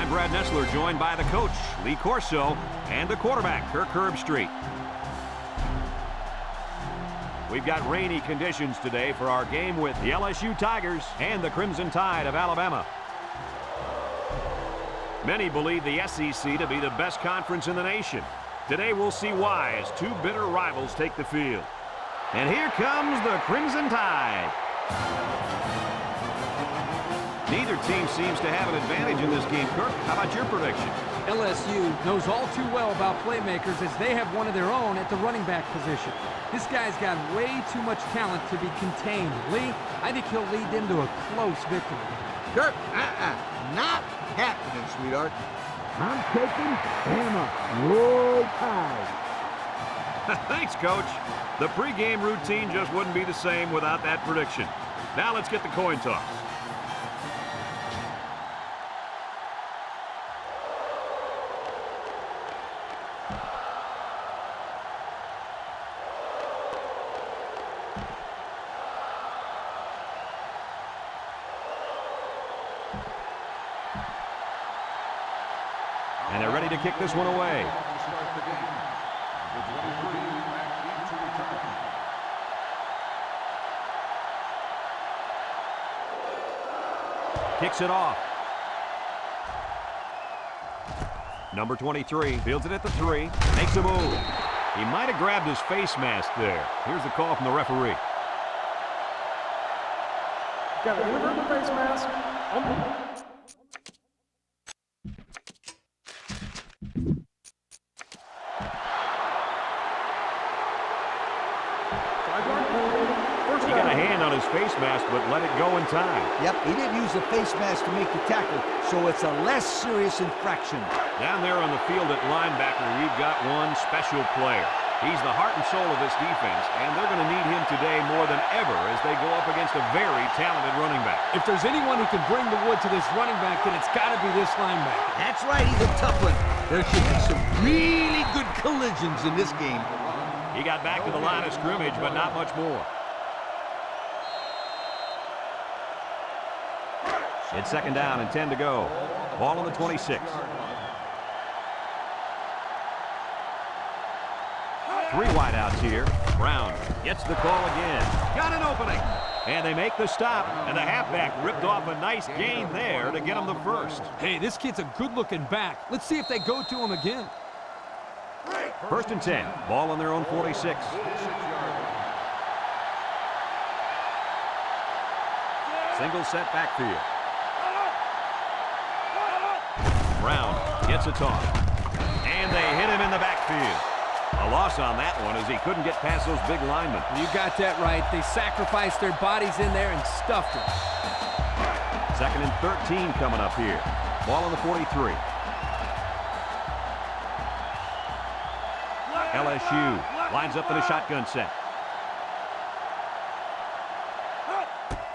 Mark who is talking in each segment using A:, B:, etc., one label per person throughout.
A: I'm Brad Nessler, joined by the coach, Lee Corso, and the quarterback, Kirk Herbstreit. We've got rainy conditions today for our game with the LSU Tigers and the Crimson Tide of Alabama. Many believe the SEC to be the best conference in the nation. Today we'll see why as two bitter rivals take the field. And here comes the Crimson Tide. Neither team seems to have an advantage in this game. Kirk, how about your prediction?
B: LSU knows all too well about playmakers as they have one of their own at the running back position. This guy's got way too much talent to be contained. Lee, I think he'll lead them to a close victory.
C: Kirk, not happening, sweetheart.
D: I'm taking Bama. Roll Tide.
A: Thanks, Coach. The pregame routine just wouldn't be the same without that prediction. Now let's get the coin toss. And they're ready to kick this one away. Kicks it off. Number 23 fields it at the 3. Makes a move. He might have grabbed his face mask there. Here's the call from the referee.
E: Got a winner in the face mask.
A: He got a hand on his face mask, but let it go in time.
C: Yep, he didn't use the face mask to make the tackle, so it's a less serious infraction.
A: Down there on the field at linebacker, we've got one special player. He's the heart and soul of this defense, and they're going to need him today more than ever as they go up against a very talented running back.
B: If there's anyone who can bring the wood to this running back, then it's got to be this linebacker.
C: That's right, he's a tough one. There should be some really good collisions in this game.
A: He got back to the line of scrimmage, but not much more. It's second down and 10 to go. Ball on the 26. 3 wideouts here. Brown gets the call again. Got an opening. And they make the stop, and the halfback ripped off a nice gain there to get him the first.
B: Hey, this kid's a good-looking back. Let's see if they go to him again.
A: First and 10. Ball on their own 46. Single set backfield. Brown gets a toss. And they hit him in the backfield. A loss on that one as he couldn't get past those big linemen.
B: You got that right. They sacrificed their bodies in there and stuffed it.
A: Second and 13 coming up here. Ball on the 43. LSU lines up in a shotgun set.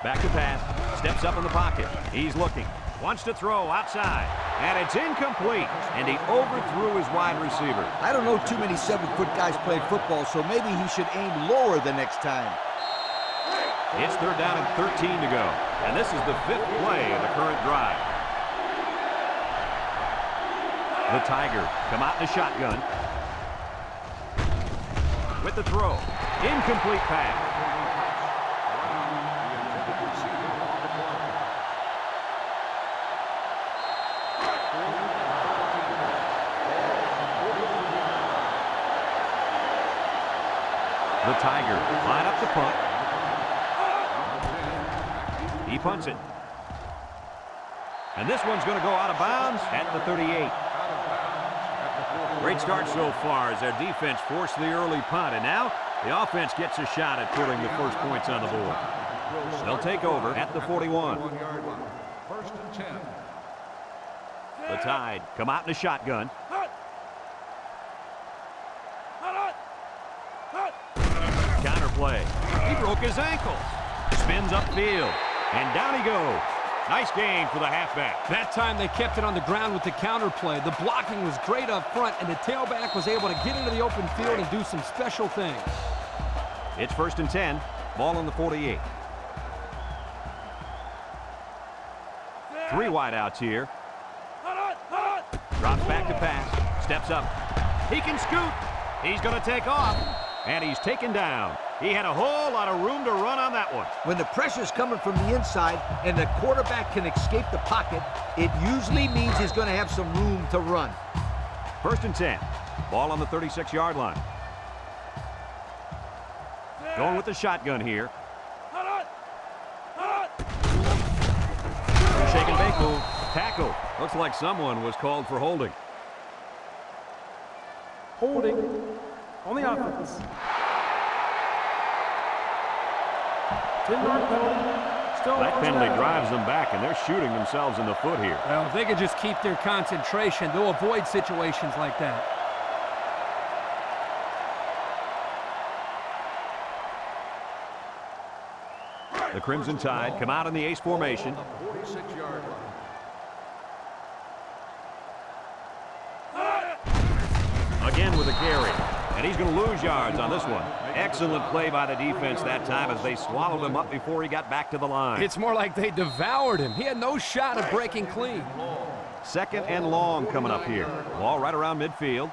A: Back to pass. Steps up in the pocket. He's looking. Wants to throw outside. And it's incomplete. And he overthrew his wide receiver.
C: I don't know too many 7-foot guys playing football, so maybe he should aim lower the next time.
A: It's third down and 13 to go. And this is the 5th play of the current drive. The Tiger come out in a shotgun. With the throw. Incomplete pass. The Tiger line up the punt. He punts it. And this one's going to go out of bounds at the 38. Great start so far as their defense forced the early punt. And now the offense gets a shot at putting the first points on the board. They'll take over at the 41.
E: First and 10.
A: The Tide come out in a shotgun. Counter play. He broke his ankles. Spins upfield. And down he goes. Nice gain for the halfback.
B: That time they kept it on the ground with the counter play. The blocking was great up front, and the tailback was able to get into the open field and do some special things.
A: It's first and 10. Ball on the 48. 3 wideouts here. Drops back to pass. Steps up. He can scoot. He's going to take off. And he's taken down. He had a whole lot of room to run on that one.
C: When the pressure's coming from the inside and the quarterback can escape the pocket, it usually means he's going to have some room to run.
A: 1st and 10. Ball on the 36-yard line. Going with the shotgun here. Shake and bake move. Tackle. Looks like someone was called for holding.
E: Holding on the offense. 10-yard penalty. Still
A: That
E: first
A: penalty
E: down.
A: drives them back, and they're shooting themselves in the foot here.
B: Well, if they could just keep their concentration, they'll avoid situations like that.
A: The Crimson Tide come out in the ace formation.
E: 46-yard line.
A: Again with a carry. And he's going to lose yards on this one. Excellent play by the defense that time as they swallowed him up before he got back to the line.
B: It's more like they devoured him. He had no shot of breaking clean.
A: 2nd and long coming up here. Ball right around midfield.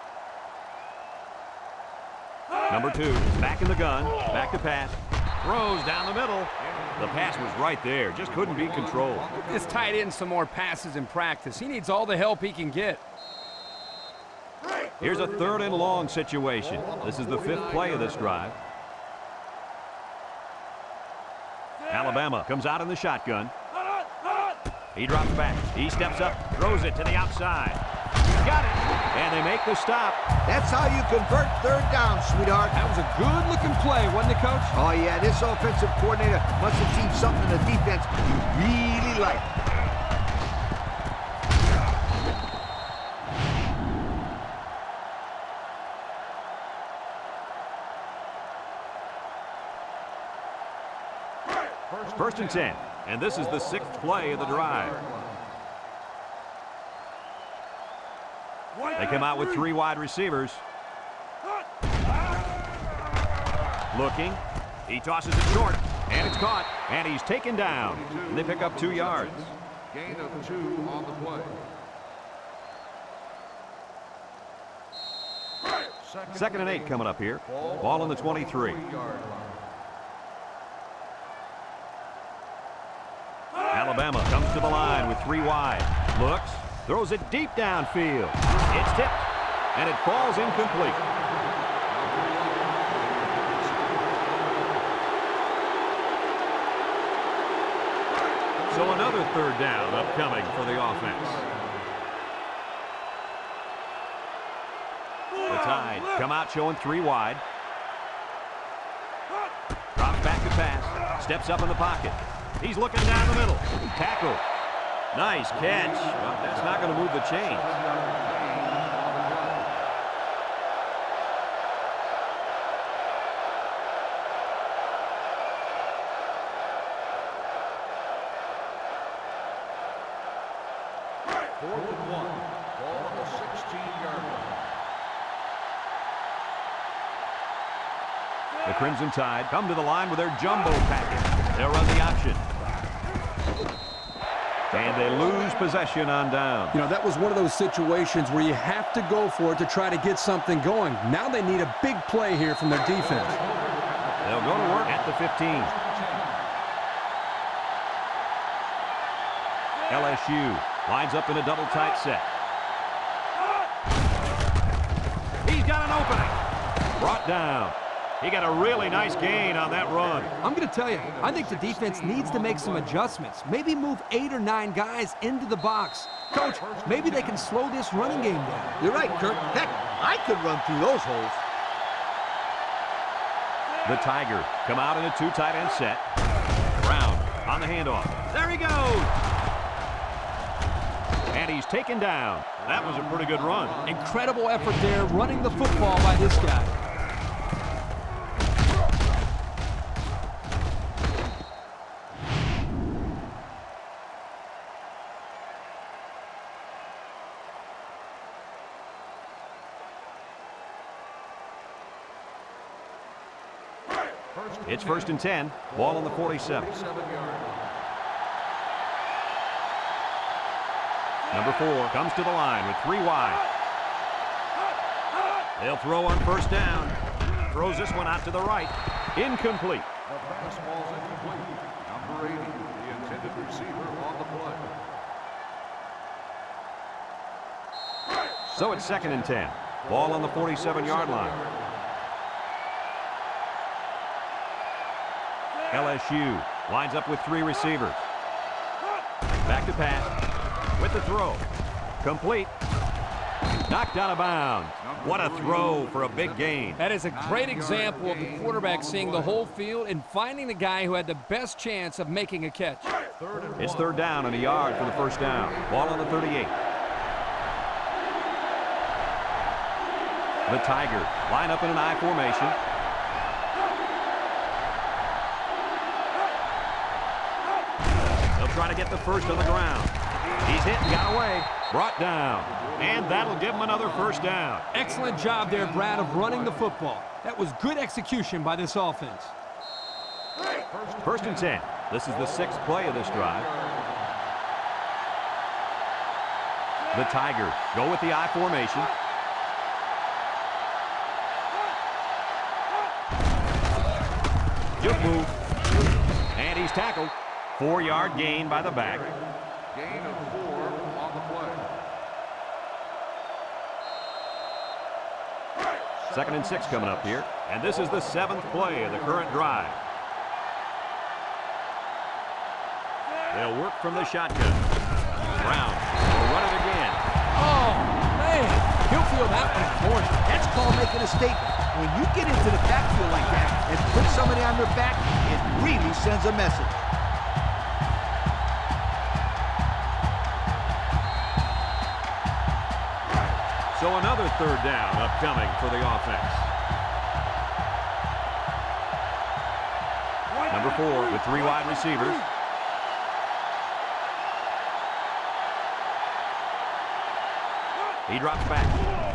A: Number 2 back in the gun. Back to pass. Throws down the middle. The pass was right there. Just couldn't be controlled.
B: This tight end some more passes in practice. He needs all the help he can get.
A: Here's a 3rd and long situation. This is the 5th play of this drive. Alabama comes out in the shotgun. He drops back. He steps up, throws it to the outside. Got it. And they make the stop.
C: That's how you convert 3rd down, sweetheart.
B: That was a good-looking play, wasn't it, Coach?
C: Oh, yeah, this offensive coordinator must have seen something in the defense he really liked.
A: First and 10. And this is the 6th play of the drive. They come out with 3 wide receivers. Looking. He tosses it short. And it's caught. And he's taken down. And they pick up 2 yards.
E: Gain of 2 on the play.
A: 2nd and 8 coming up here. Ball on the 23. Alabama comes to the line with 3 wide. Looks. Throws it deep downfield. It's tipped. And it falls incomplete. So another 3rd down upcoming for the offense. The Tide come out showing 3 wide. Drops back to pass. Steps up in the pocket. He's looking down the middle. Tackle. Nice catch. But that's not going to move the chains.
E: Fourth and 1. Ball on the 16-yard line.
A: The Crimson Tide come to the line with their jumbo package. They'll run the option. And they lose possession on down.
B: You know, that was one of those situations where you have to go for it to try to get something going. Now they need a big play here from their defense.
A: They'll go to work at the 15. LSU lines up in a double tight set. He's got an opening. Brought down. He got a really nice gain on that run.
B: I'm going to tell you, I think the defense needs to make some adjustments. Maybe move 8 or 9 guys into the box. Coach, maybe they can slow this running game down.
C: You're right, Kurt. Heck, I could run through those holes.
A: The Tigers come out in a 2 tight end set. Brown on the handoff. There he goes. And he's taken down. That was a pretty good run.
B: Incredible effort there running the football by this guy.
A: It's 1st and 10. Ball on the 47. Number 4 comes to the line with 3 wide. They'll throw on first down. Throws this one out to the right. Incomplete.
E: The pass ball's incomplete. Number 80, the intended receiver on the play.
A: So it's 2nd and 10. Ball on the 47-yard line. LSU lines up with 3 receivers. Back to pass. With the throw. Complete. Knocked out of bounds. What a throw for a big gain.
B: That is a great example of the quarterback seeing the whole field and finding the guy who had the best chance of making a catch.
A: It's 3rd down and a yard for the first down. Ball on the 38. The Tigers line up in an I formation. They'll try to get the first on the ground. He's hit and got away. Brought down. And that'll give him another first down.
B: Excellent job there, Brad, of running the football. That was good execution by this offense.
A: 1st and 10. This is the 6th play of this drive. The Tigers go with the I formation. Juke move. And he's tackled. 4-yard gain by the back.
E: Gain of 4 on the play.
A: 2nd and 6 coming up here. And this is the 7th play of the current drive. They'll work from the shotgun. Brown will run it again.
B: Oh, man. He'll feel that one important.
C: That's called making a statement. When you get into the backfield like that and put somebody on their back, it really sends a message.
A: So another 3rd down upcoming for the offense. Number 4 with 3 wide receivers. He drops back.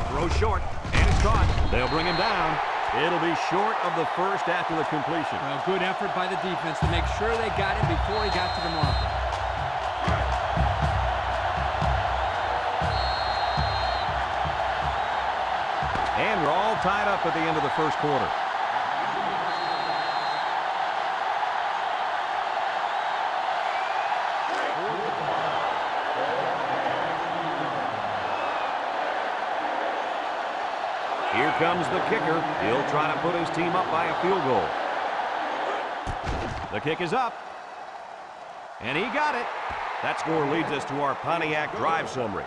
A: Throws short. And it's caught. They'll bring him down. It'll be short of the first after the completion.
B: Well, good effort by the defense to make sure they got him before he got to the marker.
A: And we're all tied up at the end of the first quarter. Here comes the kicker. He'll try to put his team up by a field goal. The kick is up. And he got it. That score leads us to our Pontiac drive summary.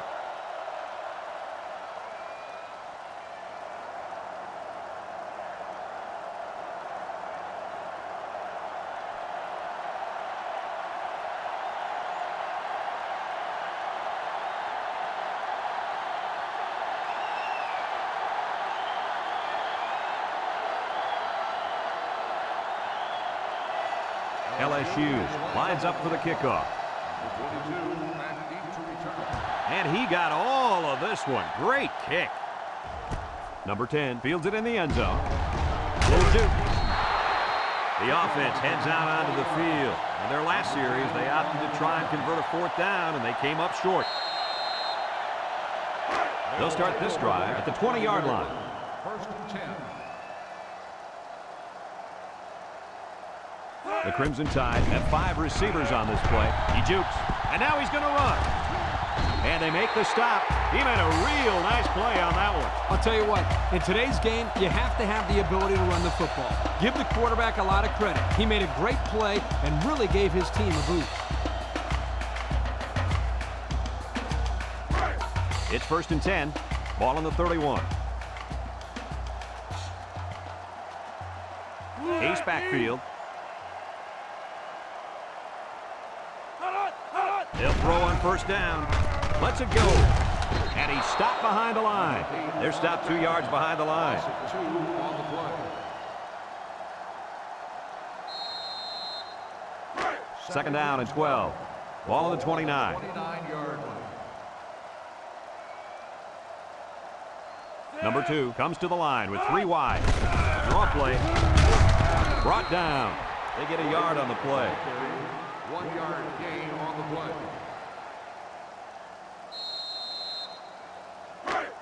A: LSU lines up for the kickoff. And he got all of this one. Great kick. Number 10 fields it in the end zone. Little Duke. The offense heads out onto the field. In their last series, they opted to try and convert a 4th down, and they came up short. They'll start this drive at the 20-yard line.
E: 1st and 10.
A: The Crimson Tide have 5 receivers on this play. He jukes, and now he's going to run. And they make the stop. He made a real nice play on that one.
B: I'll tell you what, in today's game, you have to have the ability to run the football. Give the quarterback a lot of credit. He made a great play and really gave his team a boost.
A: It's 1st and 10. Ball on the 31. Ace backfield. They'll throw on first down. Lets it go. And he's stopped behind the line. They're stopped 2 yards behind the line.
E: 2 on the play.
A: 2nd down and 12. Ball on the 29.
E: 29-yard line.
A: Number 2 comes to the line with 3 wide. Draw play. Brought down. They get a yard on the play.
E: 1-yard gain on the play.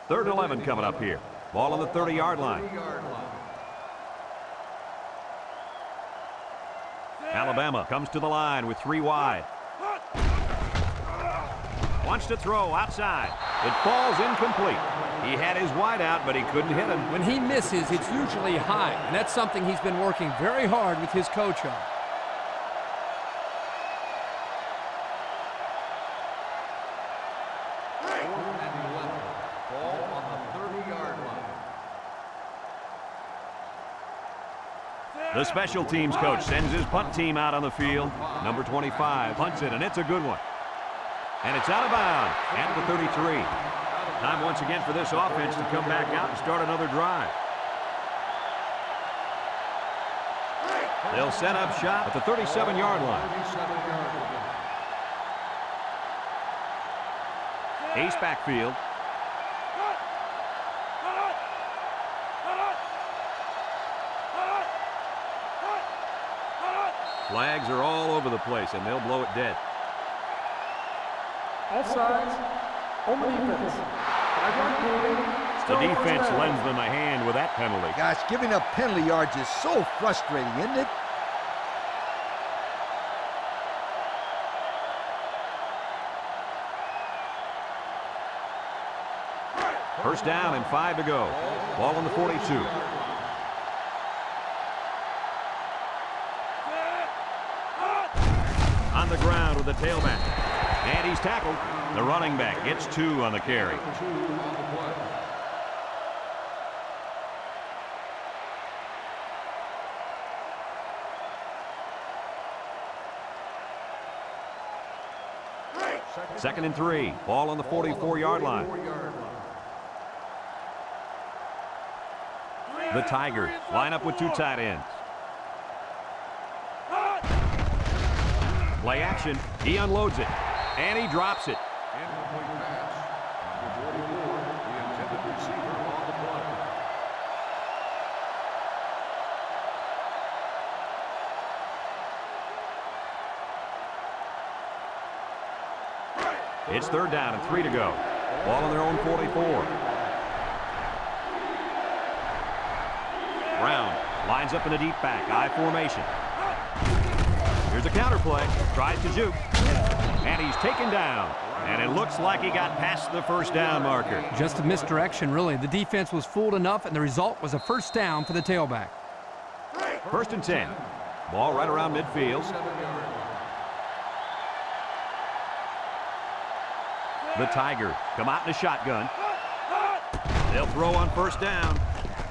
A: 3rd and 11 coming up here. Ball on the 30-yard line. Alabama comes to the line with 3 wide. Wants to throw outside. It falls incomplete. He had his wide out, but he couldn't hit him.
B: When he misses, it's usually high, and that's something he's been working very hard with his coach on.
A: The special teams coach sends his punt team out on the field. Number 25 punts it, and it's a good one. And it's out of bounds at the 33. Time once again for this offense to come back out and start another drive. They'll set up shop at the 37-yard line. Ace backfield. Flags are all over the place, and they'll blow it dead.
F: Offsides, on the defense.
A: The defense lends them a hand with that penalty.
C: Gosh, giving up penalty yards is so frustrating, isn't it?
A: First down and 5 to go. Ball on the 42. On the ground with the tailback. And he's tackled. The running back gets 2 on the carry. Second and 3. Ball on the 44-yard line. The Tigers line up with 2 tight ends. Play action. He unloads it. And he drops it.
E: Incomplete pass. Number 44, the intended receiver on the play.
A: It's 3rd down and 3 to go. Ball on their own 44. Brown lines up in a deep back, I formation. Here's a counter play. Tries to juke. And he's taken down. And it looks like he got past the first down marker.
B: Just a misdirection, really. The defense was fooled enough, and the result was a first down for the tailback.
A: 1st and 10. Ball right around midfield. The Tigers come out in a shotgun. They'll throw on first down.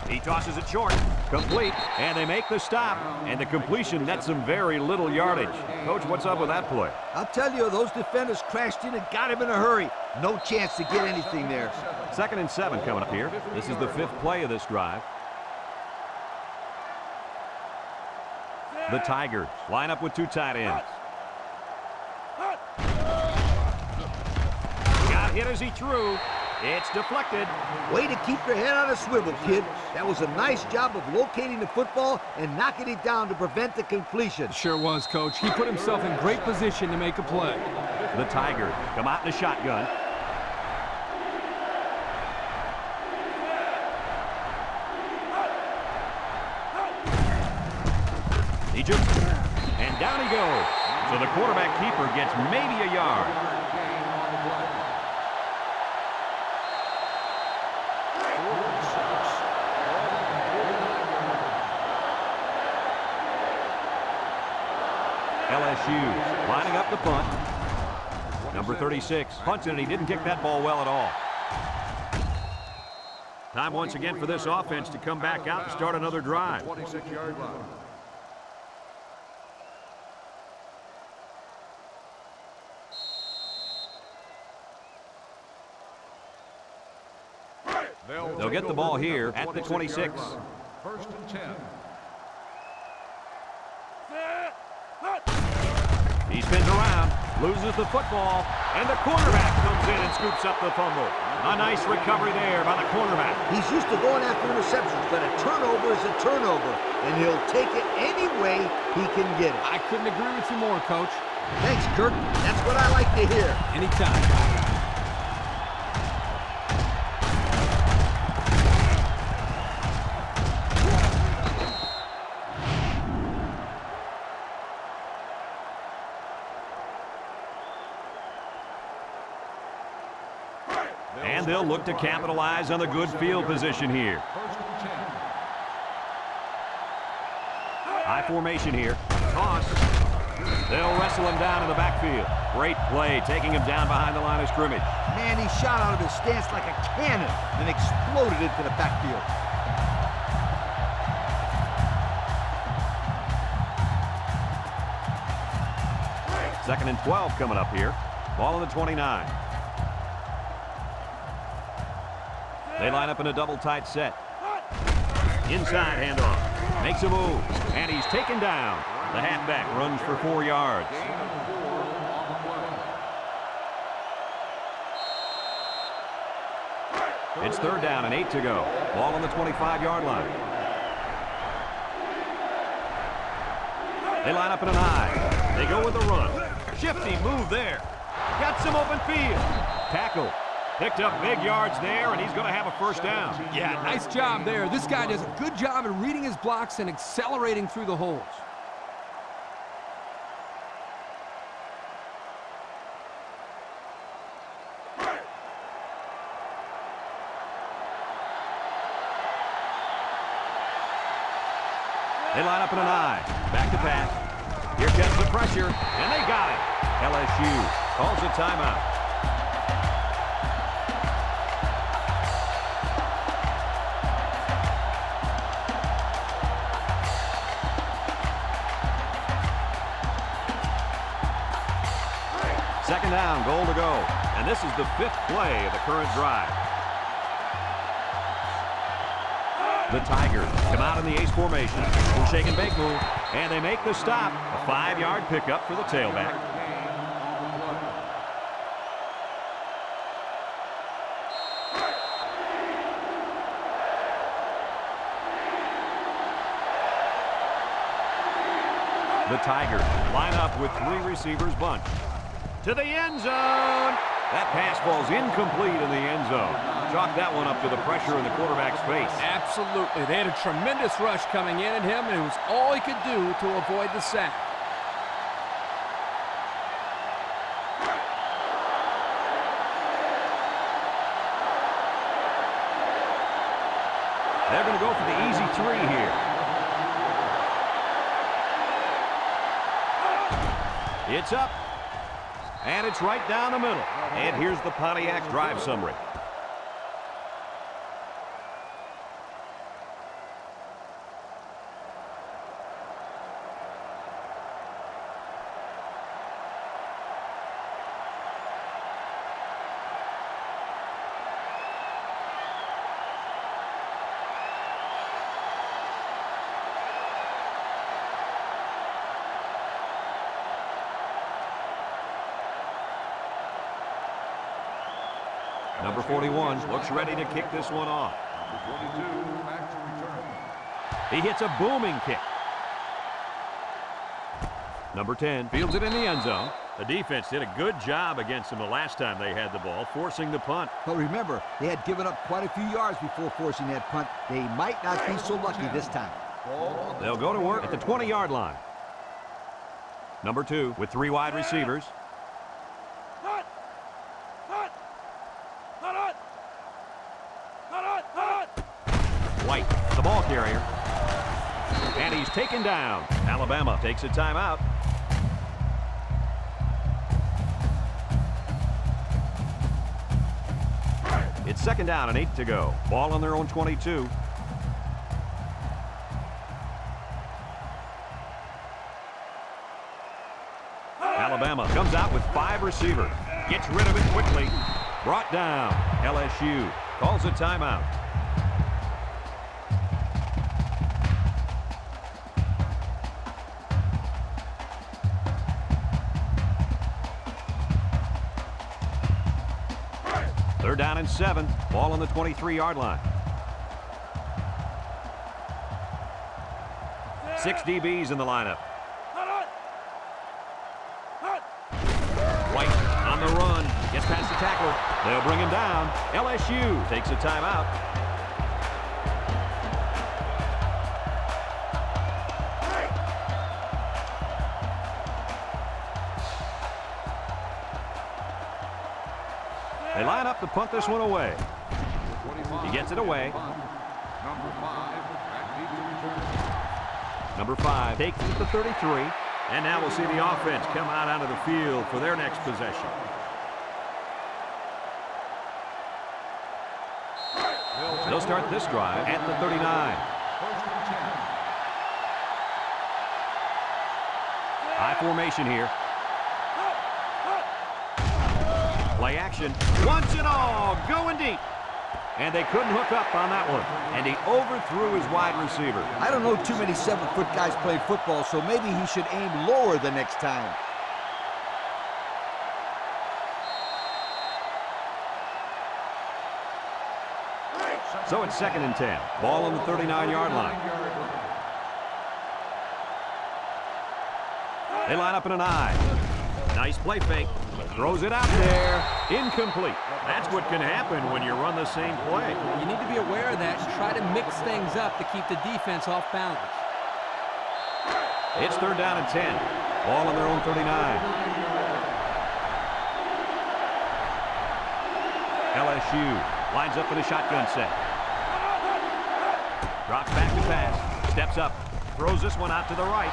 A: He tosses it short. Complete. And they make the stop. And the completion nets some very little yardage. Coach, what's up with that play?
C: I'll tell you, those defenders crashed in and got him in a hurry. No chance to get anything there.
A: 2nd and 7 coming up here. This is the 5th play of this drive. The Tigers line up with 2 tight ends. Got hit as he threw. It's deflected.
C: Way to keep your head on a swivel, kid. That was a nice job of locating the football and knocking it down to prevent the completion.
B: Sure was, Coach. He put himself in great position to make a play.
A: The Tigers come out in a shotgun. He jukes. And down he goes. So the quarterback keeper gets maybe a yard. LSU lining up the punt. Number 36 punts it, and he didn't kick that ball well at all. Time once again for this offense to come back out and start another drive.
E: 26-yard line.
A: They'll get the ball here at the 26.
E: 1st and 10.
A: He spins around, loses the football, and the cornerback comes in and scoops up the fumble. A nice recovery there by the cornerback.
C: He's used to going after interceptions, but a turnover is a turnover, and he'll take it any way he can get it.
B: I couldn't agree with you more, Coach.
C: Thanks, Kirk. That's what I like to hear.
B: Anytime.
A: And they'll look to capitalize on the good field position here. High formation here. Toss. They'll wrestle him down in the backfield. Great play, taking him down behind the line of scrimmage.
C: Man, he shot out of his stance like a cannon and exploded into the backfield.
A: Second and 12 coming up here. Ball on the 29. They line up in a double tight set. Inside handoff. Makes a move. And he's taken down. The halfback runs for 4 yards. It's third down and 8 to go. Ball on the 25-yard line. They line up in an I. They go with a run. Shifty move there. Got some open field. Tackle. Picked up big yards there, and he's going to have a first down.
B: Yeah, nice job there. This guy does a good job of reading his blocks and accelerating through the holes.
A: They line up in an I. Back to pass. Here comes the pressure, and they got it. LSU calls a timeout. Second down, goal to go. And this is the 5th play of the current drive. The Tigers come out in the ace formation. We'll shake and bake move. And they make the stop. A 5-yard pickup for the tailback. The Tigers line up with 3 receivers bunch. To the end zone. That pass ball's incomplete in the end zone. Chalk that one up to the pressure in the quarterback's face.
B: Absolutely. They had a tremendous rush coming in at him, and it was all he could do to avoid the sack.
A: They're going to go for the easy 3 here. It's up. And it's right down the middle. And here's the Pontiac drive summary. Number 41 looks ready to kick this one off. He hits a booming kick. Number 10 fields it in the end zone. The defense did a good job against them the last time they had the ball, forcing the punt.
C: But remember, they had given up quite a few yards before forcing that punt. They might not be so lucky this time.
A: They'll go to work at the 20-yard line. Number 2 with 3 wide receivers. White, the ball carrier. And he's taken down. Alabama takes a timeout. It's second down and 8 to go. Ball on their own 22. Alabama comes out with 5 receivers. Gets rid of it quickly. Brought down. LSU calls a timeout. Third down and 7. Ball on the 23-yard line. 6 DBs in the lineup. White on the run. Gets past the tackler. They'll bring him down. LSU takes a timeout. They line up to punt this one away.
E: 25.
A: He gets it away.
E: Number 5 at the return.
A: Number 5 takes it at the 33. And now we'll see the offense come out onto the field for their next possession. They'll start this drive at the 39.
E: First and 10.
A: High formation here. Play action. Wants it all. Going deep. And they couldn't hook up on that one. And he overthrew his wide receiver.
C: I don't know too many 7-foot guys playing football, so maybe he should aim lower the next time.
A: So it's 2nd and 10. Ball on the 39-yard line. They line up in an I. Nice play fake. Throws it out there. Incomplete. That's what can happen when you run the same play.
B: You need to be aware of that and try to mix things up to keep the defense off balance.
A: It's 3rd down and 10. Ball on their own 39. LSU lines up in a shotgun set. Drops back to pass. Steps up. Throws this one out to the right.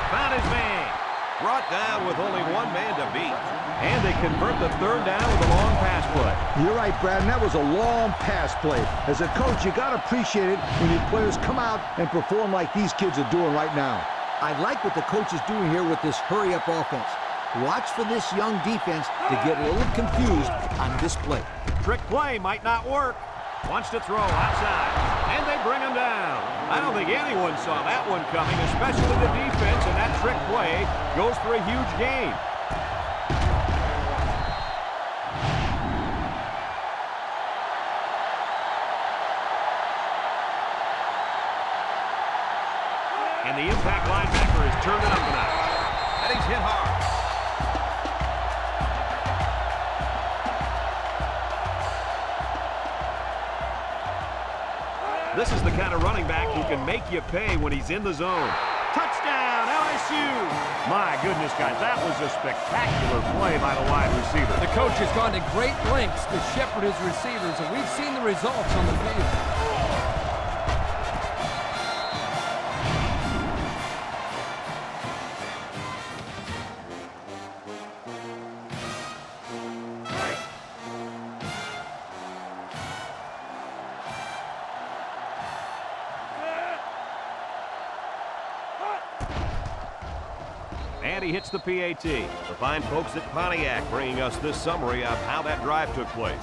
A: Found his man. Brought down with only one man to beat. And they convert the 3rd down with a long pass play.
C: You're right, Brad, and that was a long pass play. As a coach, you got to appreciate it when your players come out and perform like these kids are doing right now. I like what the coach is doing here with this hurry-up offense. Watch for this young defense to get a little confused on this play.
A: Trick play might not work. Wants to throw outside. And they bring him down. I don't think anyone saw that one coming, especially the defense, and that trick play goes for a huge gain. And the impact linebacker has turned it up a notch. And he's hit hard. This is the kind of running back who can make you pay when he's in the zone. Touchdown, LSU! My goodness, guys, that was a spectacular play by the wide receiver.
B: The coach has gone to great lengths to shepherd his receivers, and we've seen the results on the field.
A: And he hits the PAT. The fine folks at Pontiac bringing us this summary of how that drive took place.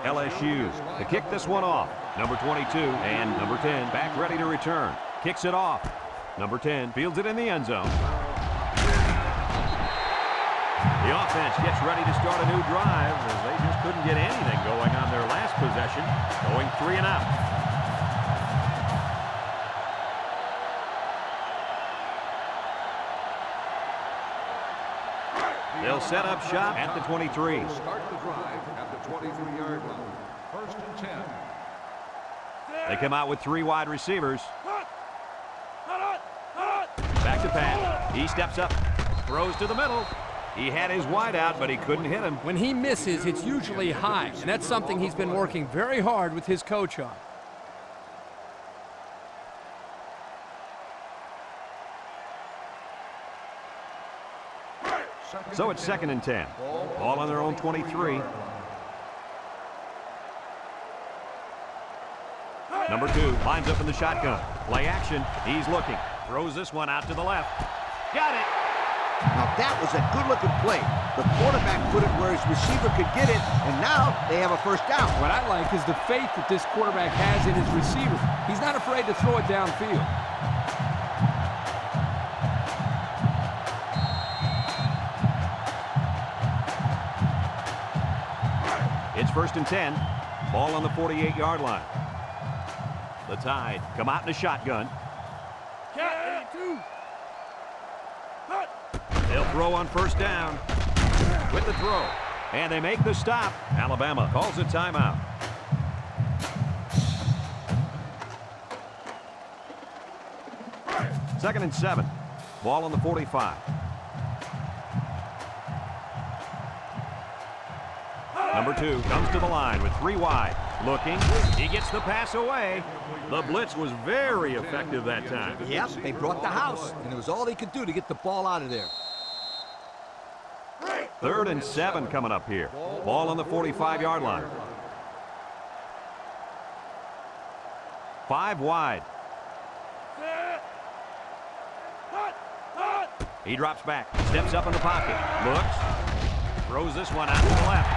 A: LSU to kick this one off. Number 22 and number 10 back ready to return. Kicks it off. Number 10 fields it in the end zone. The offense gets ready to start a new drive as they just couldn't get anything going on their last possession, going 3 and out. They'll set up shop at the 23.
E: Start the drive at the 23-yard line. First and 10.
A: They come out with 3 wide receivers. Back to pass. He steps up, throws to the middle. He had his wide out, but he couldn't hit him.
B: When he misses, it's usually high, and that's something he's been working very hard with his coach on.
A: So it's 2nd and 10. Ball on their own 23. Number 2 lines up in the shotgun. Play action. He's looking. Throws this one out to the left. Got it.
C: Now that was a good-looking play. The quarterback put it where his receiver could get it, and now they have a first down.
B: What I like is the faith that this quarterback has in his receiver. He's not afraid to throw it downfield. It's
A: first and 10. Ball on the 48-yard line. The Tide come out in a shotgun. They'll throw on first down with the throw. And they make the stop. Alabama calls a timeout. Second and 7. Ball on the 45. Number 2 comes to the line with 3 wide. Looking. He gets the pass away. The blitz was very effective that time.
C: Yep, they brought the house, and it was all they could do to get the ball out of there.
A: Third and 7 coming up here. Ball on the 45-yard line. 5 wide. He drops back, steps up in the pocket, looks, throws this one out to the left.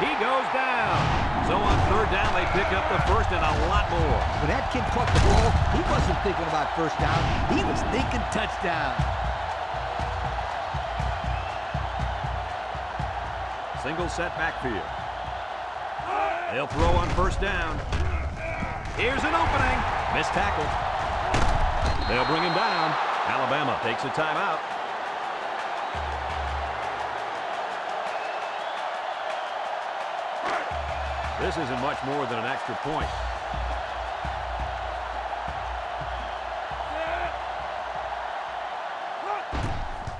A: He goes down. So on third down, they pick up the first and a lot more.
C: When that kid caught the ball, he wasn't thinking about first down. He was thinking touchdown.
A: Single set backfield. They'll throw on first down. Here's an opening. Missed tackle. They'll bring him down. Alabama takes a timeout. This isn't much more than an extra point.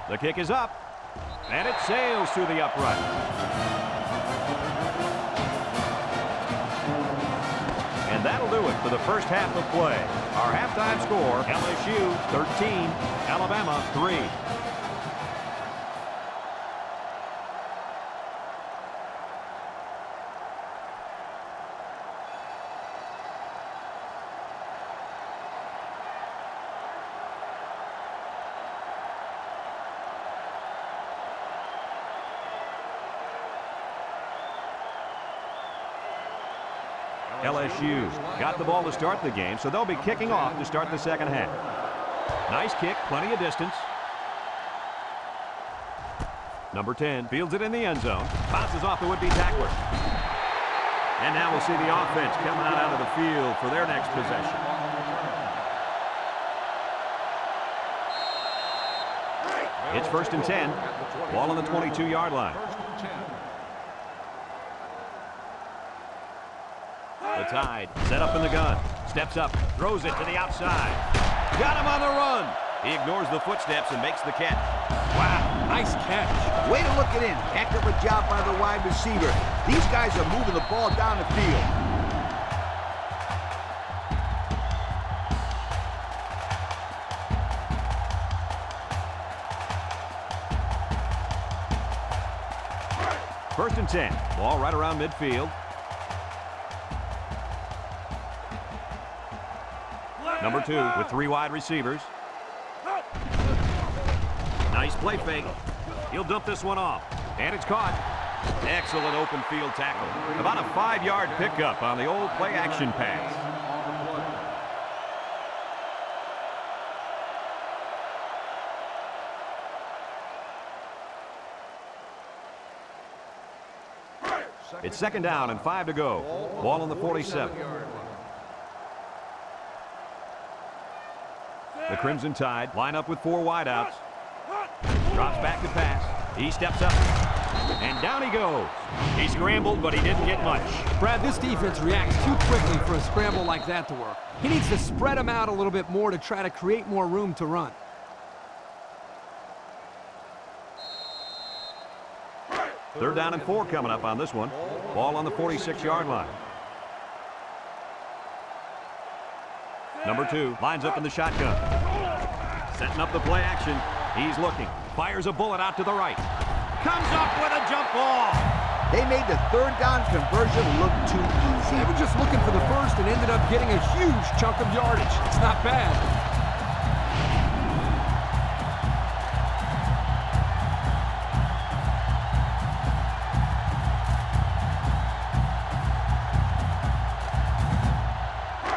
A: The kick is up, and it sails through the upright. And that'll do it for the first half of play. Our halftime score, LSU 13, Alabama 3. LSU got the ball to start the game, so they'll be kicking off to start the second half. Nice kick, plenty of distance. Number 10 fields it in the end zone, bounces off the would-be tackler. And now we'll see the offense coming out of the field for their next possession. It's first and 10, ball on the 22-yard line. The Tide set up in the gun, steps up, throws it to the outside. Got him on the run. He ignores the footsteps and makes the catch.
B: Wow, nice catch.
C: Way to look it in. Heck of a job by the wide receiver. These guys are moving the ball down the field.
A: First and 10, ball right around midfield. Number 2 with 3 wide receivers. Nice play fake. He'll dump this one off. And it's caught. Excellent open field tackle. About a 5-yard pickup on the old play action pass. It's second down and 5 to go. Ball on the 47. The Crimson Tide line up with 4 wideouts. Drops back to pass. He steps up. And down he goes. He scrambled, but he didn't get much.
B: Brad, this defense reacts too quickly for a scramble like that to work. He needs to spread them out a little bit more to try to create more room to run.
A: Third down and 4 coming up on this one. Ball on the 46-yard line. Number 2 lines up in the shotgun. Setting up the play action. He's looking. Fires a bullet out to the right. Comes up with a jump ball.
C: They made the third down conversion look too easy.
B: They were just looking for the first and ended up getting a huge chunk of yardage. It's not bad.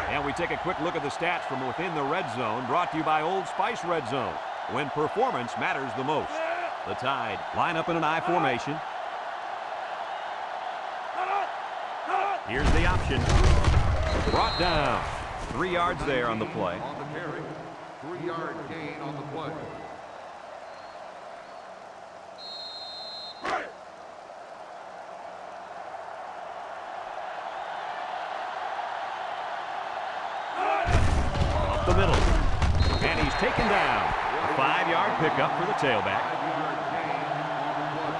A: And we take a quick look at the stats from within the red zone, brought to you by Old Spice Red Zone, when performance matters the most. The Tide line up in an I formation. Here's the option. Brought down. 3 yards there on the play.
E: On the carry. 3-yard gain on the play.
A: Up the middle. And he's taken down. A 5-yard pickup for the tailback.
E: 5-yard gain on the play.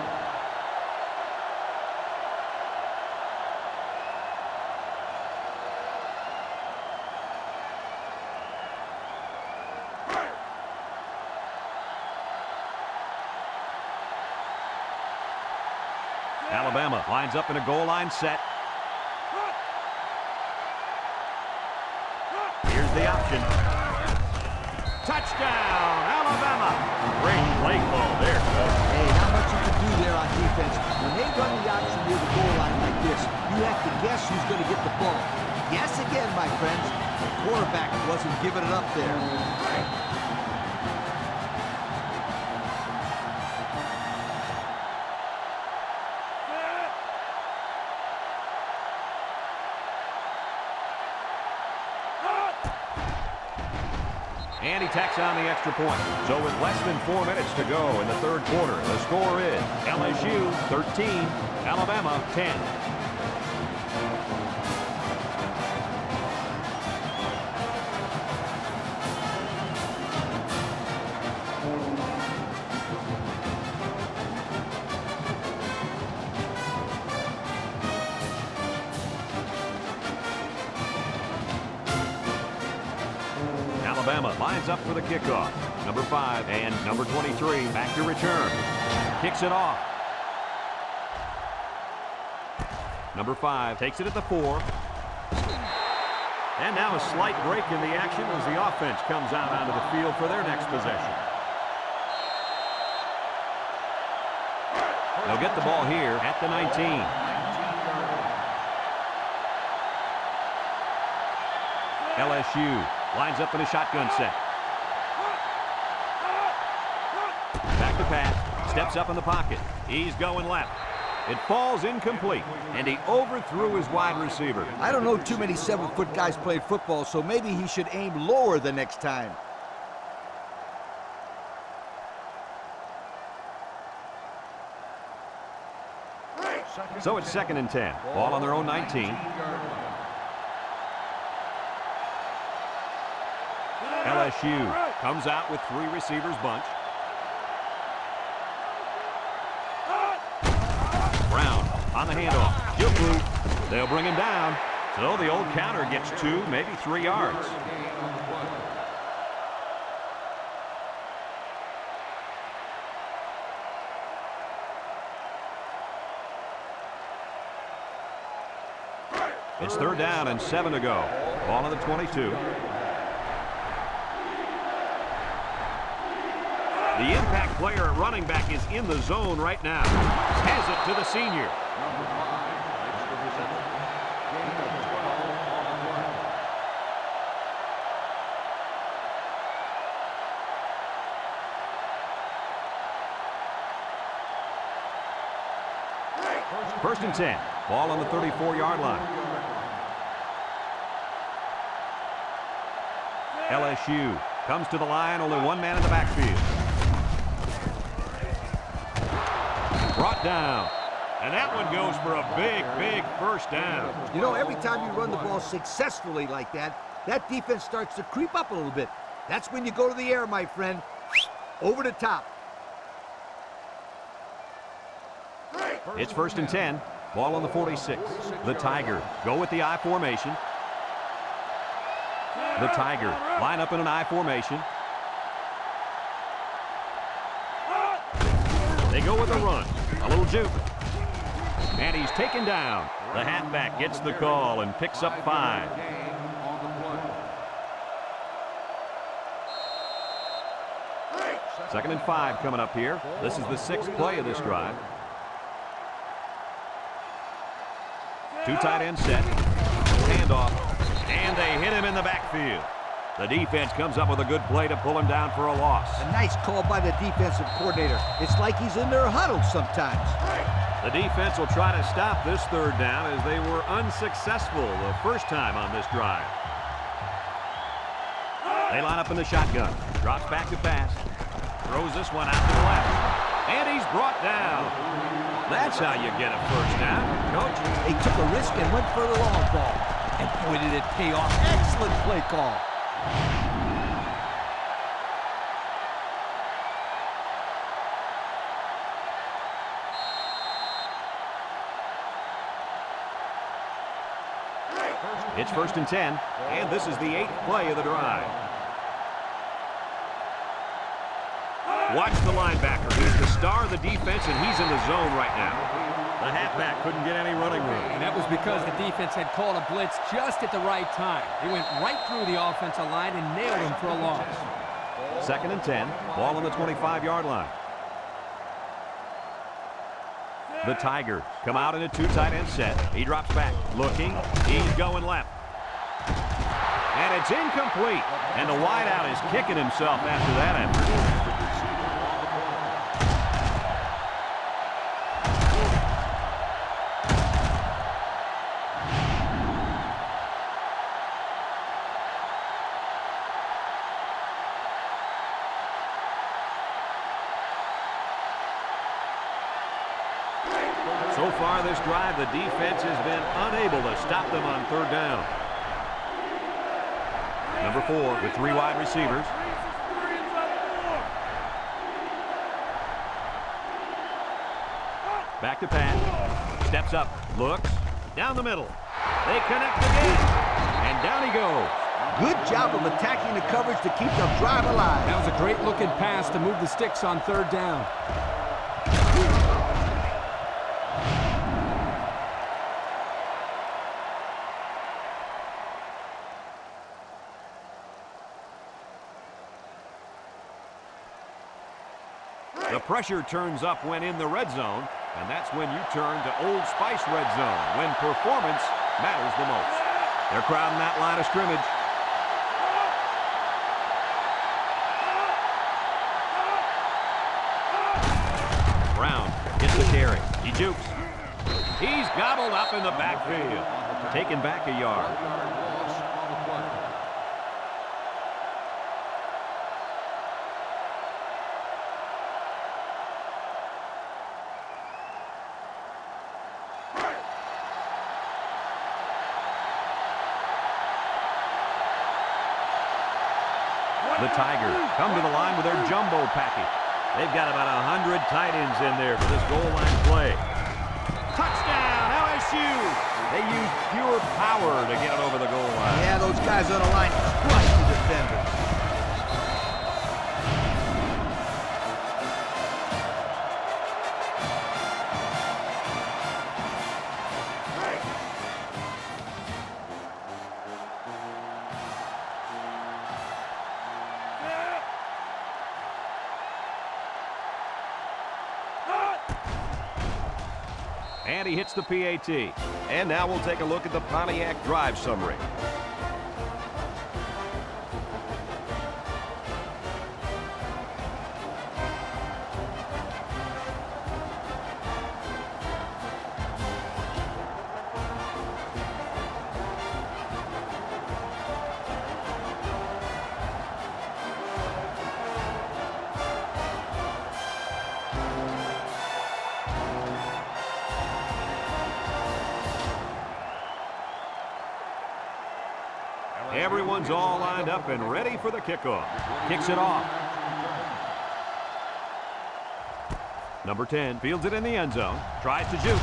A: Alabama lines up in a goal line set. Here's the option. Touchdown, Alabama. Great play call there, Coach.
C: Hey, not much you can do there on defense. When they run the option near the goal line like this, you have to guess who's going to get the ball. Guess again, my friends. The quarterback wasn't giving it up there.
A: And he tacks on the extra point. So with less than 4 minutes to go in the third quarter, the score is LSU 13, Alabama 10. Alabama lines up for the kickoff. Number 5 and number 23 back to return. Kicks it off. Number 5 takes it at the 4. And now a slight break in the action as the offense comes out onto the field for their next possession. They'll get the ball here at the 19. LSU lines up in a shotgun set. Back to pass. Steps up in the pocket. He's going left. It falls incomplete, and he overthrew his wide receiver.
C: I don't know too many 7-foot guys playing football, so maybe he should aim lower the next time.
A: So it's 2nd and 10. Ball on their own 19. LSU comes out with 3 receivers bunch. Brown on the handoff. Juku. They'll bring him down. So the old counter gets 2, maybe 3 yards. It's 3rd down and 7 to go. Ball on the 22. The impact player at running back is in the zone right now. Has it to the senior.
E: Number 5 makes the reception. Gain of 12 on the play.
A: First and 10. Ball on the 34-yard line. LSU comes to the line, only 1 man in the backfield. Brought down. And that one goes for a big, big first down.
C: You know, every time you run the ball successfully like that, that defense starts to creep up a little bit. That's when you go to the air, my friend. Over the top.
A: It's 1st and 10. Ball on the 46. The Tigers go with the I formation. The Tigers line up in an I formation. They go with a run. A little juke. And he's taken down. The halfback gets the call and picks up 5. Second and 5 coming up here. This is the 6th play of this drive. 2 tight end set. Handoff. And they hit him in the backfield. The defense comes up with a good play to pull him down for a loss.
C: A nice call by the defensive coordinator. It's like he's in their huddle sometimes.
A: The defense will try to stop this third down as they were unsuccessful the first time on this drive. They line up in the shotgun. Drops back to pass. Throws this one out to the left. And he's brought down. That's how you get a first down, Coach.
C: They took a risk and went for the long ball. And boy, did it pay off. Excellent play call.
A: It's 1st and 10, and this is the 8th play of the drive. Watch the linebacker. He's the star of the defense, and he's in the zone right now. The halfback couldn't get any running room.
B: And that was because the defense had called a blitz just at the right time. They went right through the offensive line and nailed him for a loss.
A: 2nd and 10, ball on the 25-yard line. The Tigers come out in a 2 tight end set. He drops back, looking. He's going left. And it's incomplete. And the wideout is kicking himself after that effort. So far this drive, the defense has been unable to stop them on 3rd down. Number 4 with 3 wide receivers. Back to pass. Steps up. Looks. Down the middle. They connect again. And down he goes.
C: Good job of attacking the coverage to keep the drive alive.
B: That was a great looking pass to move the sticks on 3rd down.
A: The pressure turns up when in the red zone, and that's when you turn to Old Spice red zone, when performance matters the most. They're crowding that line of scrimmage. Brown gets the carry. He jukes. He's gobbled up in the backfield. Taken back a yard. The Tigers come to the line with their jumbo package. They've got about 100 tight ends in there for this goal line play. Touchdown, LSU! They use pure power to get it over the goal line.
C: Yeah, those guys on the line crushed the defenders.
A: And he hits the PAT. And now we'll take a look at the Pontiac drive summary. Everyone's all lined up and ready for the kickoff. Kicks it off. Number 10 fields it in the end zone. Tries to juke.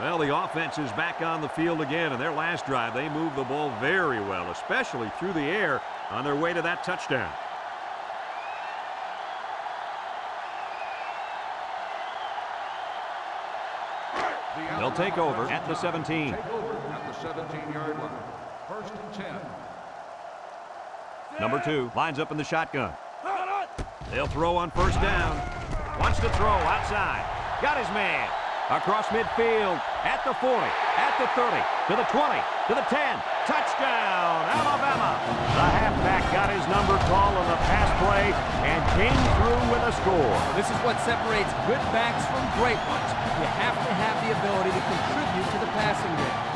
A: Well, the offense is back on the field again. In their last drive, they moved the ball very well, especially through the air on their way to that touchdown. They'll take over at the 17.
E: Take over at the 17-yard line. 1st and 10.
A: Number 2 lines up in the shotgun. They'll throw on 1st down. Wants to throw outside. Got his man. Across midfield. At the 40. At the 30. To the 20. To the 10. Touchdown, Alabama. The halfback got got his number called on the pass play and came through with a score.
B: This is what separates good backs from great ones. You have to have the ability to contribute to the passing game.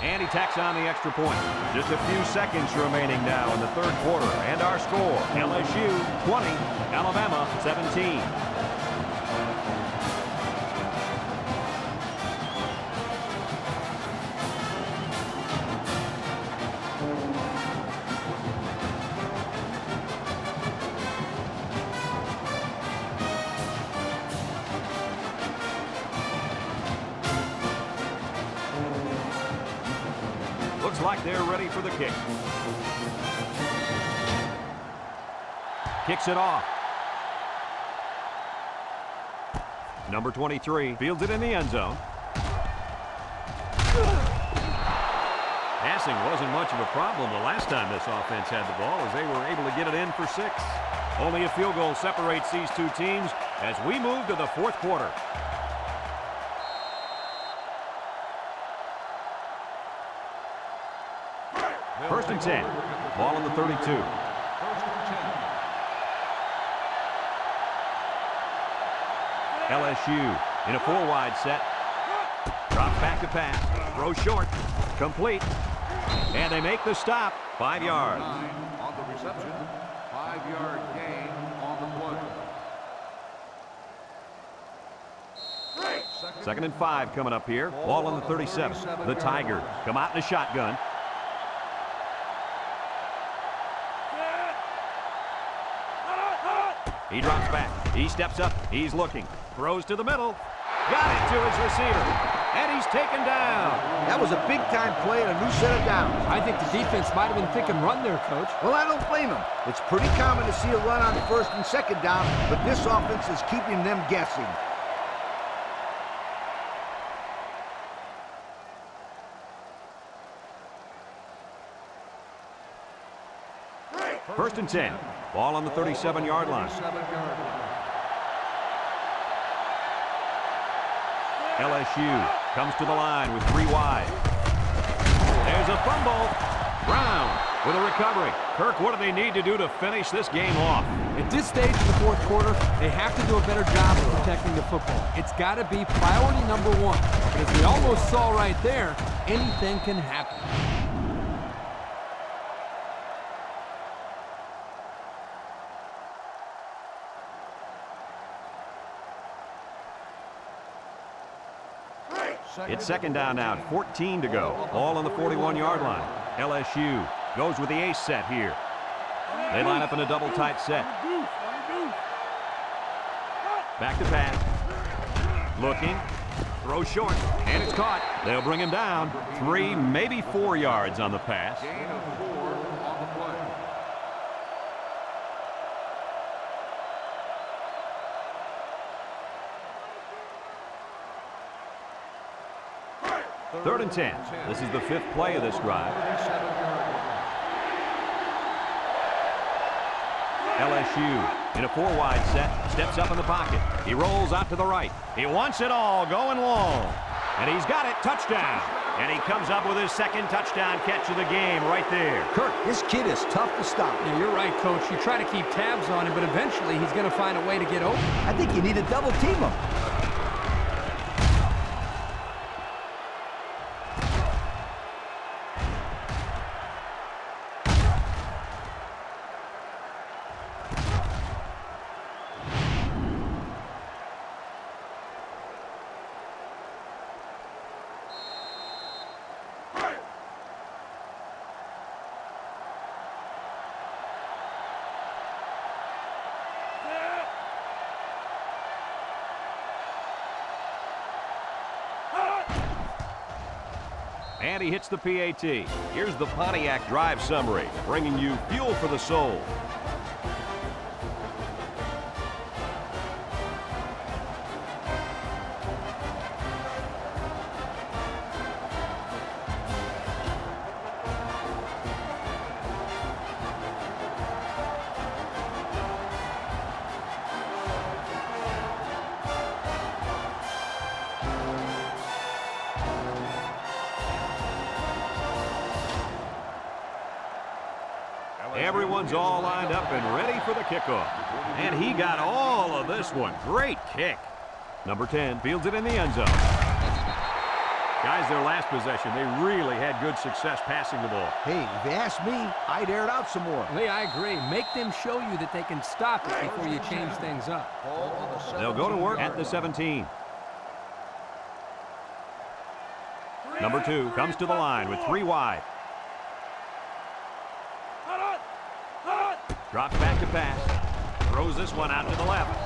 A: And he tacks on the extra point. Just a few seconds remaining now in the third quarter. And our score, LSU 20, Alabama 17. Looks like they're ready for the kick. Kicks it off. Number 23 fields it in the end zone. Passing wasn't much of a problem the last time this offense had the ball, as they were able to get it in for 6. Only a field goal separates these two teams as we move to the fourth quarter. First and 10. Ball on the 32.
E: First and 10.
A: LSU in a 4-wide set. Drops back to pass. Throws short. Complete. And they make the stop. 5 yards.
E: 9 on the reception. 5-yard gain on the play.
A: Second and 5 coming up here. Ball on the 37. The Tigers come out in a shotgun. He drops back. He steps up. He's looking. Throws to the middle. Got it to his receiver. And he's taken down.
C: That was a big-time play and a new set of downs.
B: I think the defense might have been thinking run there, Coach.
C: Well, I don't blame him. It's pretty common to see a run on first and second down, but this offense is keeping them guessing.
A: First and 10. Ball on the 37-yard line. LSU comes to the line with 3 wide. There's a fumble. Brown with a recovery. Kirk, what do they need to do to finish this game off?
B: At this stage in the fourth quarter, they have to do a better job of protecting the football. It's got to be priority number 1. But as we almost saw right there, anything can happen.
A: It's second down now, 14 to go. Ball on the 41-yard line. LSU goes with the ace set here. They line up in a double tight set. Back to pass. Looking. Throw short. And it's caught. They'll bring him down. 3, maybe 4 yards on the pass.
E: Gain of 4 on the play.
A: Third and 10. This is the 5th play of this drive. LSU in a 4-wide set. Steps up in the pocket. He rolls out to the right. He wants it all going long. And he's got it. Touchdown. And he comes up with his second touchdown catch of the game right there.
C: Kirk, this kid is tough to stop.
B: Yeah, you're right, Coach. You try to keep tabs on him, but eventually he's going to find a way to get open.
C: I think you need to double team him.
A: And he hits the PAT. Here's the Pontiac drive summary, bringing you fuel for the soul. everyone's all lined up and ready for the kickoff. And he got all of this one. Great kick. Number 10 fields it in the end zone. Guys, their last possession, they really had good success passing the ball.
C: Hey, if you ask me, I'd air it out some more.
B: Lee, I agree. Make them show you that they can stop it before you change things up.
A: They'll go to work at the 17. Number 2 comes to the line with 3 wide. Drops back to pass. Throws this one out to the left.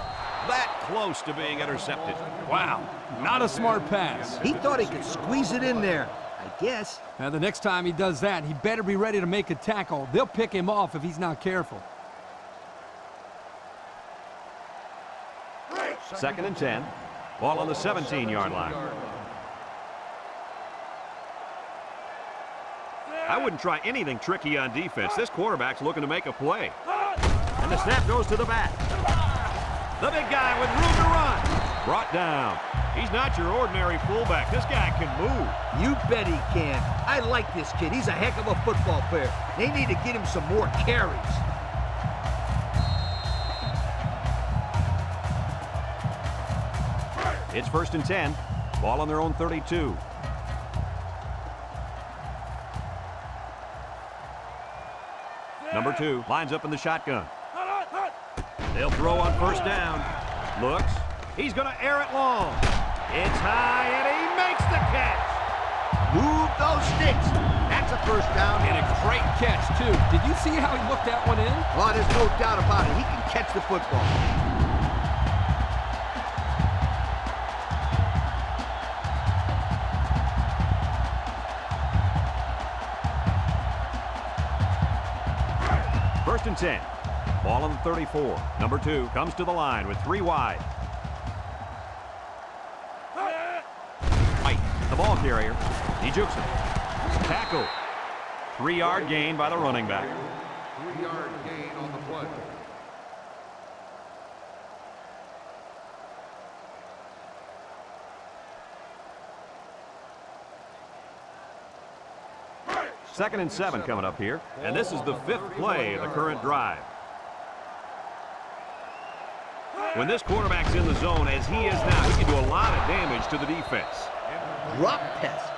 A: That close to being intercepted.
B: Wow, not a smart pass.
C: He thought he could squeeze it in there, I guess.
B: Now, the next time he does that, he better be ready to make a tackle. They'll pick him off if he's not careful.
A: 2nd and 10. Ball on the 17-yard line. I wouldn't try anything tricky on defense. This quarterback's looking to make a play. And the snap goes to the back. The big guy with room to run. Brought down. He's not your ordinary fullback. This guy can move.
C: You bet he can. I like this kid. He's a heck of a football player. They need to get him some more carries.
A: It's 1st and 10. Ball on their own 32. Number 2 lines up in the shotgun. They'll throw on 1st down. Looks. He's going to air it long. It's high, and he makes the catch.
C: Move those sticks. That's a 1st down.
B: And a great catch, too. Did you see how he looked that one in?
C: Oh, there's no doubt about it. He can catch the football.
A: First and 10. Ball on the 34. Number 2 comes to the line with 3 wide. White, the ball carrier. He jukes him. Tackle. 3-yard gain by the running back.
E: 3-yard gain on the play.
A: Second and 7 coming up here. And this is the 5th play of the current drive. When this quarterback's in the zone, as he is now, he can do a lot of damage to the defense.
C: Drop tests.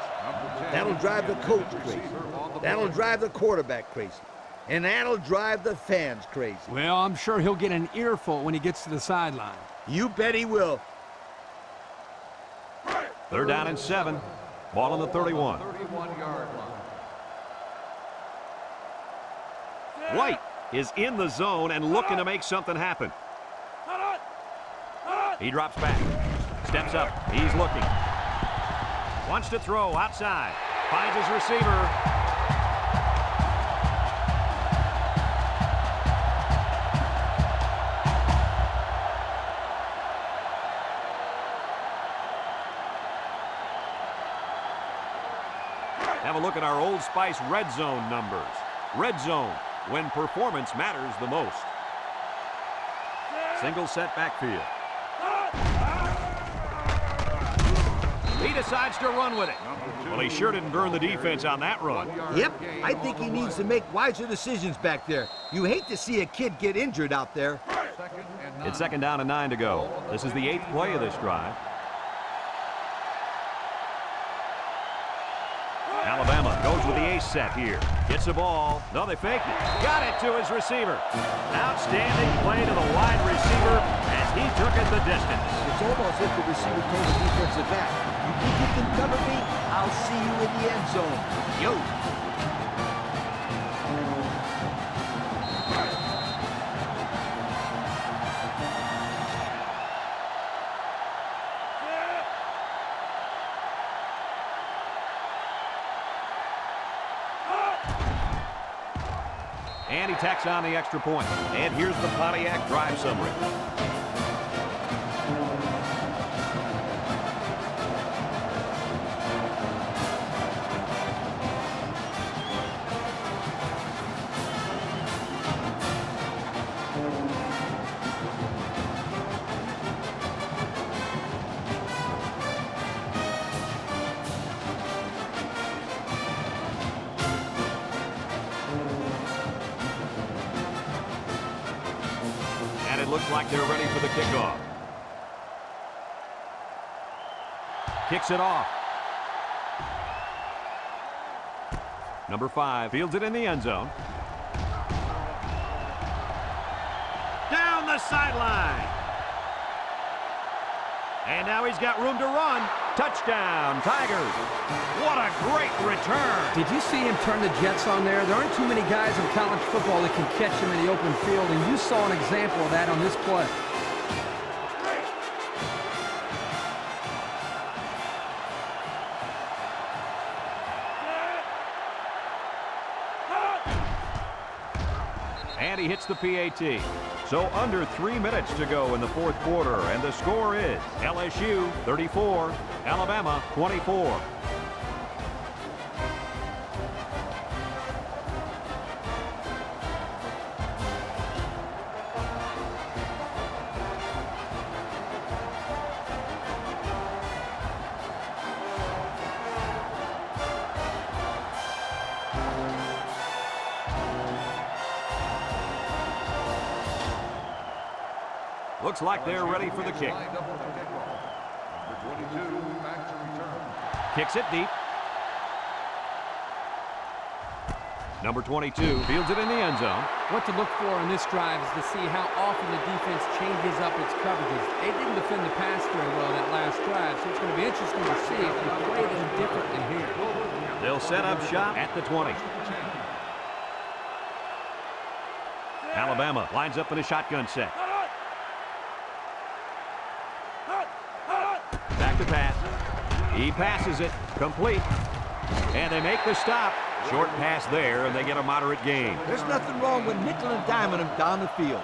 C: That'll drive the coach crazy. That'll drive the quarterback crazy. And that'll drive the fans crazy.
B: Well, I'm sure he'll get an earful when he gets to the sideline.
C: You bet he will.
A: 3rd down and 7. Ball on the 31.
E: 31-yard line.
A: White is in the zone and looking to make something happen. He drops back. Steps up. He's looking. Wants to throw outside. Finds his receiver. Have a look at our Old Spice red zone numbers. Red zone, when performance matters the most. Single set backfield. He decides to run with it. Well, he sure didn't burn the defense on that run.
C: Yep, I think he needs to make wiser decisions back there. You hate to see a kid get injured out there.
A: It's 2nd down and 9 to go. This is the 8th play of this drive. Alabama goes with the ace set here. Gets the ball. No, they faked it. Got it to his receiver. Outstanding play to the wide receiver as he took it the distance.
C: It's almost as if the receiver told the defensive back, you think you can cover me? I'll see you in the end zone. Yo.
A: And he tacks on the extra point. And here's the Pontiac drive summary. it looks like they're ready for the kickoff. Kicks it off. Number 5 fields it in the end zone. Down the sideline. And now he's got room to run. Touchdown, Tigers. What a great return.
B: Did you see him turn the jets on there? There aren't too many guys in college football that can catch him in the open field, and you saw an example of that on this play.
A: And he hits the PAT. So under 3 minutes to go in the fourth quarter, and the score is LSU 34, Alabama 24. Looks like they're ready for the kick. Kicks it deep. Number 22 fields it in the end zone.
B: What to look for on this drive is to see how often the defense changes up its coverages. They didn't defend the pass very well that last drive, so it's going to be interesting to see if they play them differently here.
A: They'll set up shop at the 20. Alabama lines up in a shotgun set. Back to pass. He passes it. Complete. And they make the stop. Short pass there, and they get a moderate gain.
C: There's nothing wrong with nickel and diming him down the field.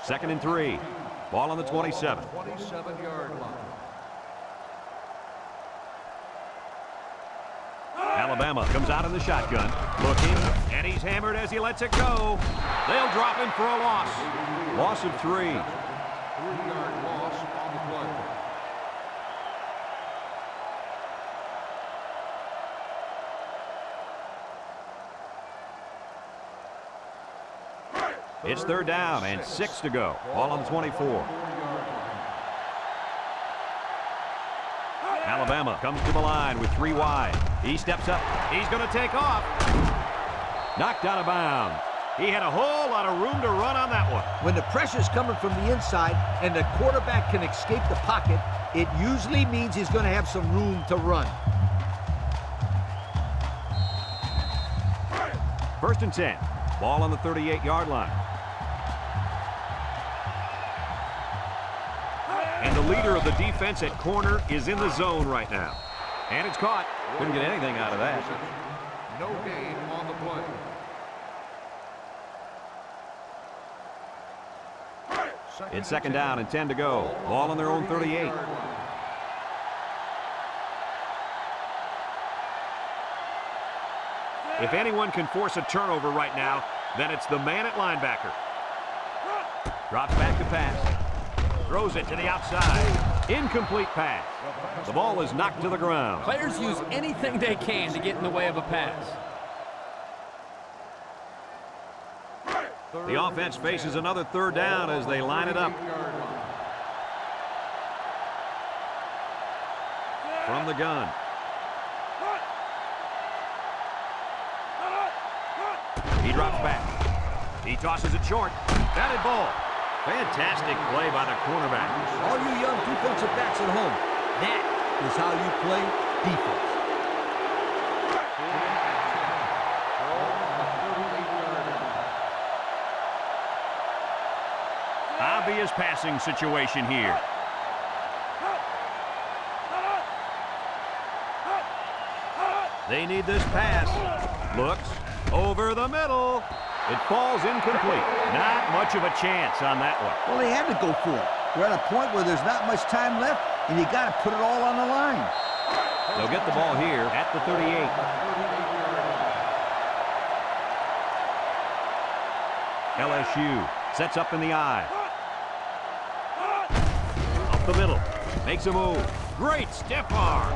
A: Second and 3. Ball on the 27.
E: 27-yard line.
A: Alabama comes out in the shotgun, looking, and he's hammered as he lets it go. They'll drop him for a loss. Loss of 3.
E: 3-yard loss on the play.
A: It's third down and 6 to go. Ball on the 24. Alabama comes to the line with 3 wide. He steps up. He's going to take off. Knocked out of bounds. He had a whole lot of room to run on that one.
C: When the pressure's coming from the inside and the quarterback can escape the pocket, it usually means he's going to have some room to run.
A: First and 10. Ball on the 38-yard line. And the leader of the defense at corner is in the zone right now. And it's caught. Couldn't get anything out of that.
E: No gain on the play.
A: It's second down and 10 to go. Ball on their own 38. If anyone can force a turnover right now, then it's the man at linebacker. Drops back to pass. Throws it to the outside. Incomplete pass. The ball is knocked to the ground.
B: Players use anything they can to get in the way of a pass.
A: The offense faces another third down as they line it up. From the gun. He drops back. He tosses it short. Batted ball. Fantastic play by the cornerback.
C: All you young defensive backs at home, that is how you play defense.
A: Obvious passing situation here. They need this pass. Looks over the middle. It falls incomplete. Not much of a chance on that one.
C: Well, they had to go for it. We're at a point where there's not much time left, and you got to put it all on the line.
A: They'll get the ball here at the 38. LSU sets up in the eye. Up the middle. Makes a move. Great stiff arm.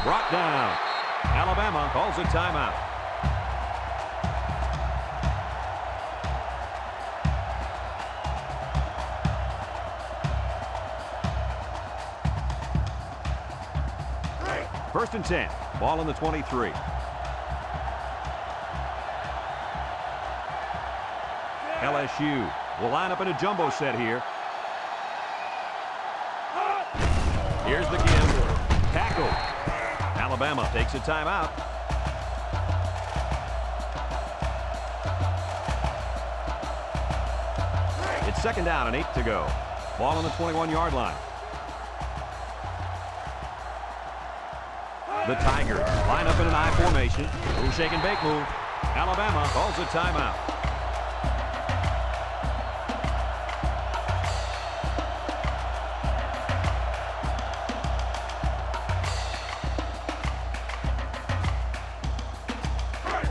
A: Brought down. Alabama calls a timeout. First and 10. Ball on the 23. LSU will line up in a jumbo set here. Here's the give. Tackle. Alabama takes a timeout. It's second down and 8 to go. Ball on the 21-yard line. The Tigers line up in an I formation. Little shake and bake move. Alabama calls a timeout.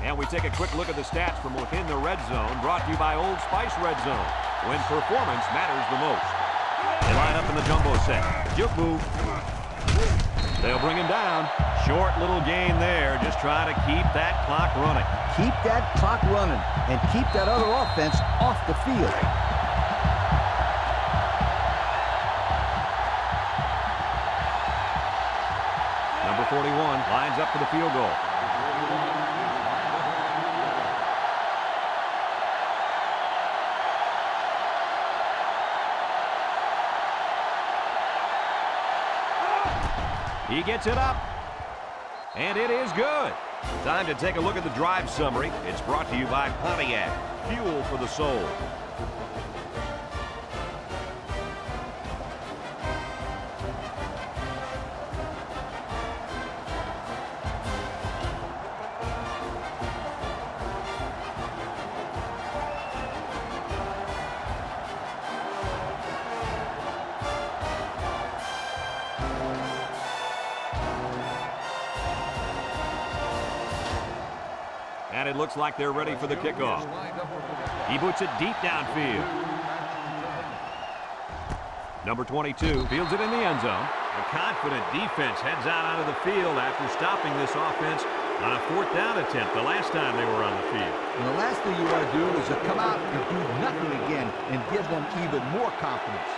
A: And we take a quick look at the stats from within the red zone, brought to you by Old Spice Red Zone, when performance matters the most. They line up in the jumbo set. Juke move. They'll bring him down. Short little gain there, just trying to keep that clock running.
C: Keep that clock running and keep that other offense off the field.
A: Number 41 lines up for the field goal. He gets it up. And it is good. Time to take a look at the drive summary. It's brought to you by Pontiac. Fuel for the soul. And it looks like they're ready for the kickoff. He boots it deep downfield. Number 22 fields it in the end zone. A confident defense heads out onto the field after stopping this offense on a 4th down attempt the last time they were on the field.
C: And the last thing you want to do is to come out and do nothing again and give them even more confidence.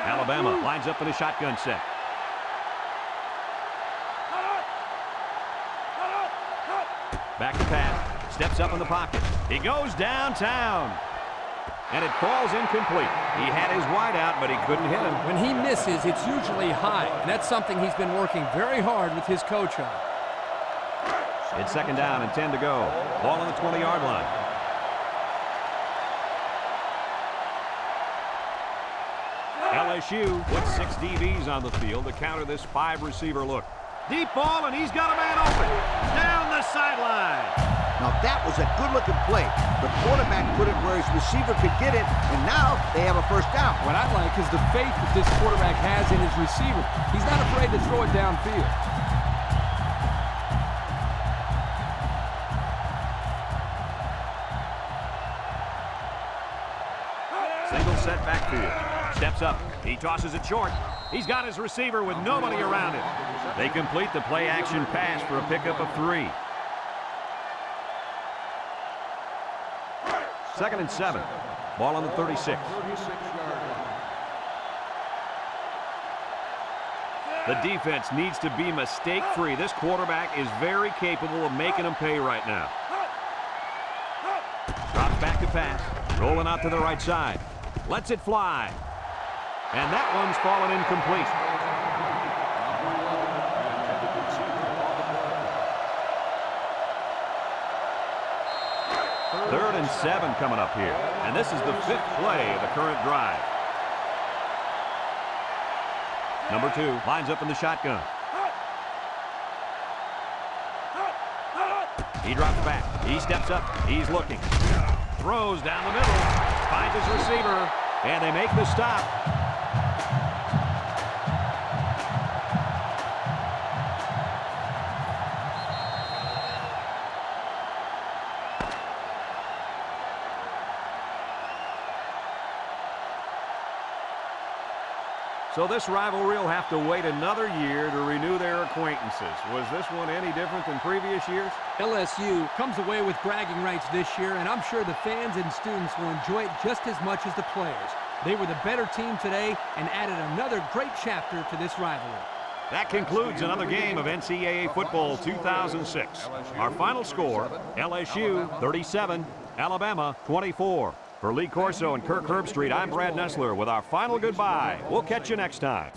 A: Alabama lines up in a shotgun set. Back to pass. Steps up in the pocket. He goes downtown. And it falls incomplete. He had his wide out, but he couldn't hit him.
B: When he misses, it's usually high, and that's something he's been working very hard with his coach on.
A: It's second down and 10 to go. Ball on the 20-yard line. LSU puts 6 DBs on the field to counter this 5-receiver look. Deep ball, and he's got a man open. Down the sideline.
C: Now that was a good-looking play. The quarterback put it where his receiver could get it, and now they have a first down.
B: What I like is the faith that this quarterback has in his receiver. He's not afraid to throw it downfield.
A: Single set backfield. Steps up. He tosses it short. He's got his receiver with nobody around him. They complete the play-action pass for a pickup of 3. Second and 7. Ball on the 36. The defense needs to be mistake-free. This quarterback is very capable of making them pay right now. Drops back to pass. Rolling out to the right side. Lets it fly. And that one's fallen incomplete. Third and 7 coming up here. And this is the 5th play of the current drive. Number 2 lines up in the shotgun. He drops back. He steps up. He's looking. Throws down the middle. Finds his receiver. And they make the stop. So this rivalry will have to wait another year to renew their acquaintances. Was this one any different than previous years?
B: LSU comes away with bragging rights this year, and I'm sure the fans and students will enjoy it just as much as the players. They were the better team today and added another great chapter to this rivalry.
A: That concludes another game of NCAA football 2006. Our final score, LSU 37, Alabama 24. For Lee Corso and Kirk Herbstreit, I'm Brad Nessler with our final goodbye. We'll catch you next time.